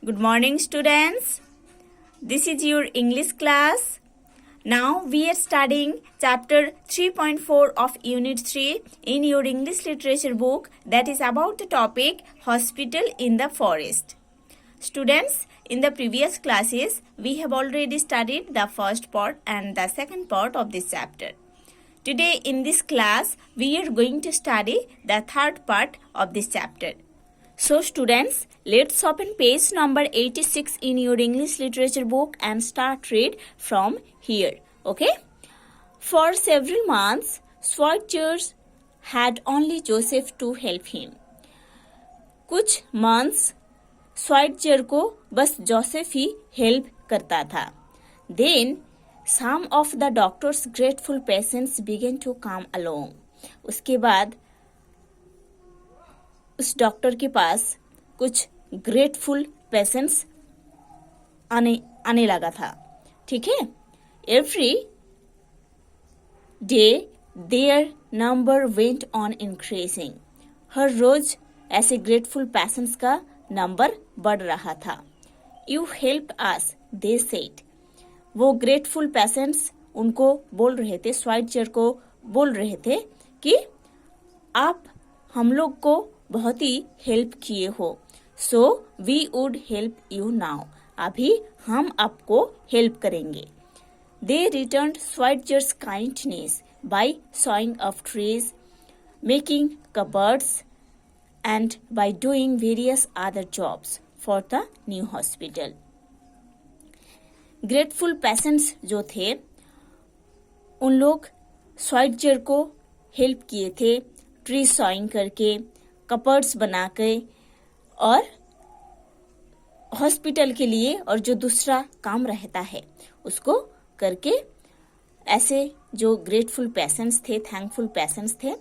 Good morning, students. This is your English class. Now we are studying chapter 3.4 of Unit 3 in your English literature book, that is about the topic Hospital in the Forest. Students, in the previous classes, we have already studied the first part and the second part of this chapter. Today in this class, we are going to study the third part of this chapter. So students, let's open page number 86 in your English literature book and start read from here. Okay? For several months, Schweitzer had only Joseph to help him. कुछ months Schweitzer को बस Joseph ही help करता था. Then some of the doctor's grateful patients began to come along. उसके बाद उस doctor के पास कुछ ग्रेटफुल पेशेंट्स आने लगा था. ठीक है. Every day there number went on increasing. हर रोज ऐसे ग्रेटफुल पेशेंट्स का नंबर बढ़ रहा था. You help us, they said. वो ग्रेटफुल पेशेंट्स उनको बोल रहे थे, श्वाइट्जर को बोल रहे थे कि आप हम लोग को बहुत ही हेल्प किए हो. So we would help you now. अभी हम आपको हेल्प करेंगे. They returned Schweitzer's kindness by sawing of trees, making cupboards, and by doing various other jobs for the new hospital. Grateful patients जो थे उन लोग Schweitzer को हेल्प किए थे, ट्री सॉइंग करके, कपबोर्ड्स बना के और हॉस्पिटल के लिए और जो दूसरा काम रहता है उसको करके. ऐसे जो ग्रेटफुल पेशेंट्स थे, थैंकफुल पेशेंट्स थे,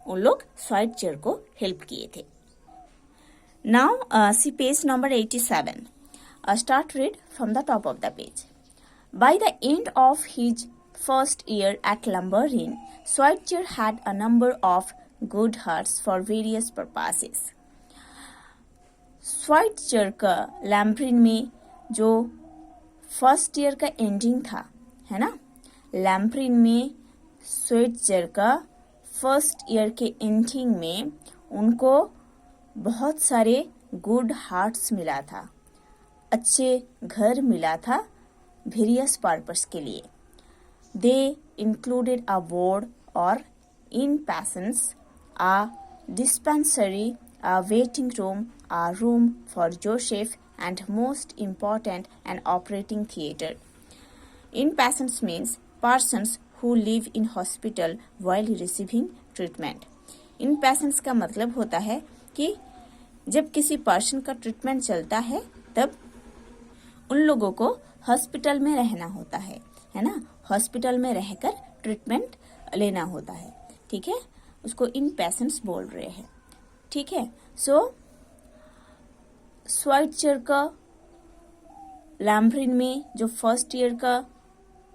उन लोग Schweitzer को हेल्प किए थे. Now see page number 87. Start read from the top of the page. By the end of his first year at Lambarin, Schweitzer had a number of good hearts for various purposes. Schweitzer का लैम्ब्रिन में जो first year का ending था, है ना, लैम्ब्रिन में Schweitzer का first year के एंडिंग में उनको बहुत सारे गुड हार्ट्स मिला था, अच्छे घर मिला था वेरियस पर्पस के लिए. दे इंक्लूडेड अ वार्ड और इन patients, a dispensary, a waiting room, a room for Joseph, and most important, an operating theater. Inpatients means persons who live in hospital while receiving treatment. Inpatients का मतलब होता है कि जब किसी पर्सन का ट्रीटमेंट चलता है तब उन लोगों को हॉस्पिटल में रहना होता है ना, हॉस्पिटल में रहकर ट्रीटमेंट लेना होता है. ठीक है, उसको इन पेशेंट्स बोल रहे हैं. ठीक है. सो Schweitzer का लैम्ब्रिन में जो फर्स्ट ईयर का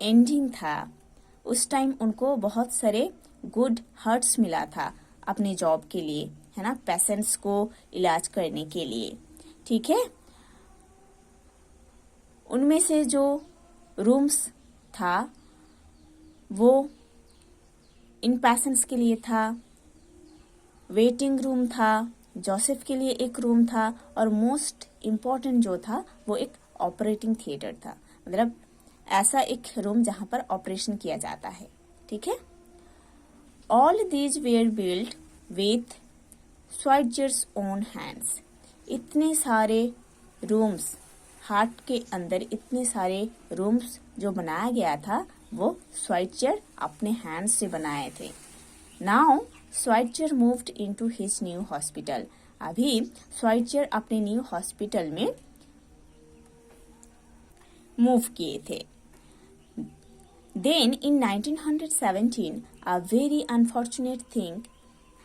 एंडिंग था उस टाइम उनको बहुत सारे गुड हार्ट्स मिला था अपने जॉब के लिए, है ना, पेशेंट्स को इलाज करने के लिए. ठीक है. उनमें से जो रूम्स था वो इन पेशेंट्स के लिए था, वेटिंग रूम था, जोसेफ के लिए एक रूम था, और मोस्ट इम्पॉर्टेंट जो था वो एक ऑपरेटिंग थिएटर था, मतलब ऐसा एक रूम जहां पर ऑपरेशन किया जाता है. ठीक है. All these where build with Schweitzer's own hands. इतने सारे रूम्स, हार्ट के अंदर इतने सारे रूम्स जो बनाया गया था वो Schweitzer अपने हैंड से बनाए थे. Now Schweitzer moved into his new hospital. अभी Schweitzer अपने न्यू हॉस्पिटल में मूव किए थे. Then in 1917 a very unfortunate thing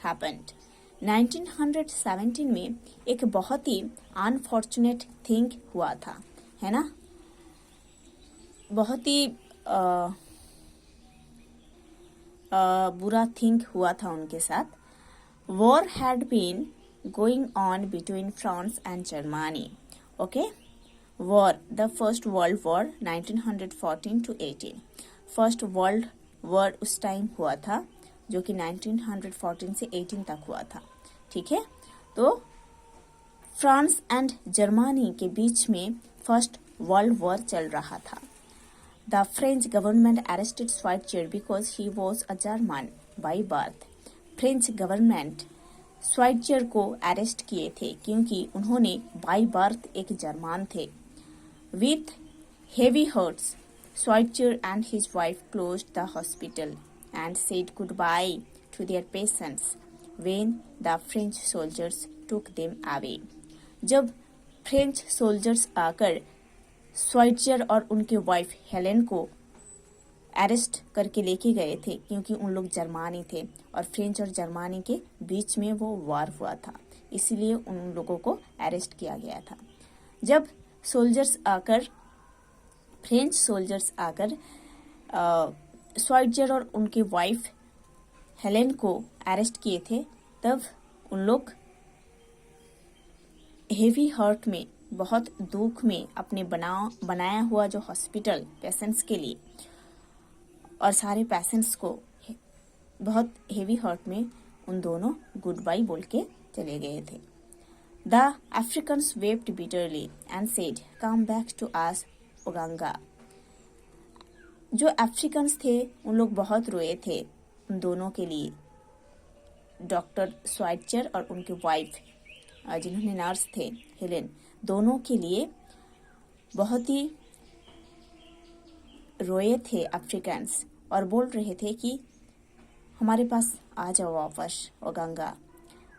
happened. 1917 में एक बहुत ही अनफॉर्चुनेट थिंग हुआ था, है ना, बहुत ही बुरा थिंग हुआ था उनके साथ. War had been going on between France and Germany. Okay, war, the first world war 1914 to 18। First world war उस टाइम हुआ था जो कि 1914 से 18 तक हुआ था। ठीक है, तो फ्रांस एंड जर्मनी के बीच में फर्स्ट वर्ल्ड वॉर चल रहा था। The French government arrested Schweitzer because he was a German by birth. French government Schweitzer को अरेस्ट किए थे क्योंकि उन्होंने बाई बर्थ एक जर्मन थे। With heavy hearts, Schweitzer and his wife closed the hospital and said goodbye to their patients when the French soldiers took them away। जब French soldiers आकर स्वाइटजर और उनके वाइफ हेलेन को अरेस्ट करके लेके गए थे क्योंकि उन लोग जर्मनी थे और फ्रेंच और जर्मनी के बीच में वो वार हुआ था, इसीलिए उन लोगों को अरेस्ट किया गया था। जब फ्रेंच सोल्जर्स आकर स्वाइटजर और उनके वाइफ हेलेन को अरेस्ट किए थे, तब उन लोग हेवी हर्ट में, बहुत दुख में अपने बनाया हुआ जो हॉस्पिटल पेशेंट्स के लिए और सारे पेशेंट्स को बहुत हेवी हर्ट में उन दोनों गुड बाय बोल के चले गए थे। The Africans wept bitterly and said come back to us Oganga. जो अफ्रीकन्स थे उन लोग बहुत रोए थे उन दोनों के लिए, डॉक्टर स्वाइटजर और उनके वाइफ जिन्होंने नर्स थे हेलेन, दोनों के लिए बहुत ही रोए थे अफ्रीकन्स और बोल रहे थे कि हमारे पास आ जाओ वापस Oganga.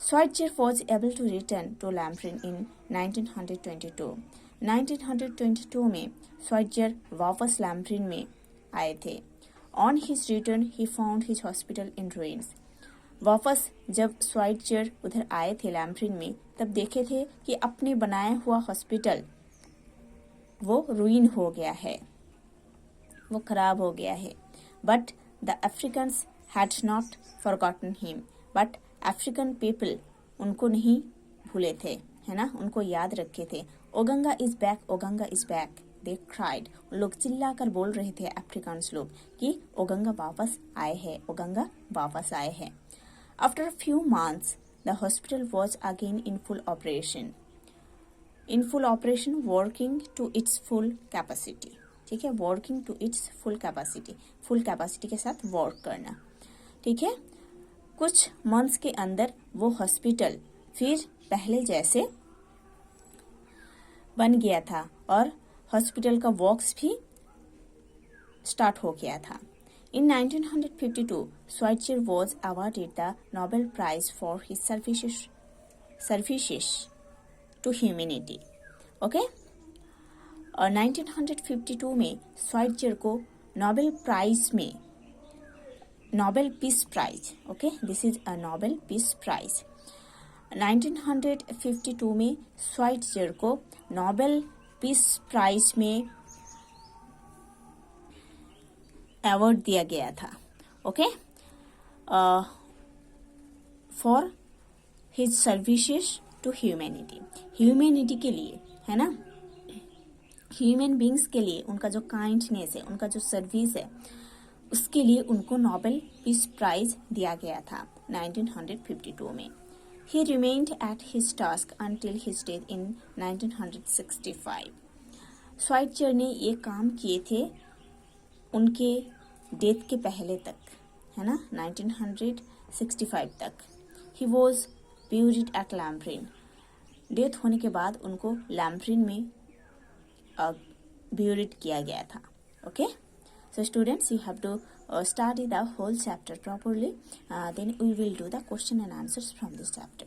Schweitzer was able to return to Lambarene in 1922। 1922 में स्वाइटजर वापस लैम्फ्रिन में आए थे। On his return he found his hospital in ruins. वापस जब स्वाइटजर उधर आए थे लैम्फ्रिन में, तब देखे थे कि अपने बनाया हुआ हॉस्पिटल वो रूइन हो गया है, वो खराब हो गया है। But the Africans had not forgotten him. But African people उनको नहीं भूले थे, है ना, उनको याद रखे थे। Oganga is back, Oganga is back, they cried. उन लोग चिल्ला कर बोल रहे थे अफ्रीकन्स लोग कि ओगांगा वापस आए हैं, ओगांगा वापस आए हैं। After few months the hospital was again in full operation, working to its full capacity. ठीक है, working to its full capacity के साथ वर्क करना। ठीक है, कुछ मंथ्स के अंदर वो हॉस्पिटल फिर पहले जैसे बन गया था और हॉस्पिटल का वर्क्स भी स्टार्ट हो गया था। In 1952 Schweitzer was awarded the Nobel prize for his services to humanity. Okay, और 1952 में स्वाइटजर को Nobel peace prize, okay, this is a Nobel peace prize. 1952 में स्वाइटजर को नोबेल पीस प्राइज में अवार्ड दिया गया था, okay, for his services to humanity के लिए, है ना, ह्यूमन बींग्स के लिए उनका जो काइंडनेस है, उनका जो सर्विस है, उसके लिए उनको नोबेल पीस प्राइज दिया गया था 1952 में। He remained at his task until his death in 1965। स्वाइटजर ने ये काम किए थे उनके डेथ के पहले तक, है ना, 1965 तक। He was buried at Lambarene. Death होने के बाद उनको लैम्फ्रिन में buried किया गया था। Okay, so students, you have to study the whole chapter properly, then we will do the question and answers from this chapter.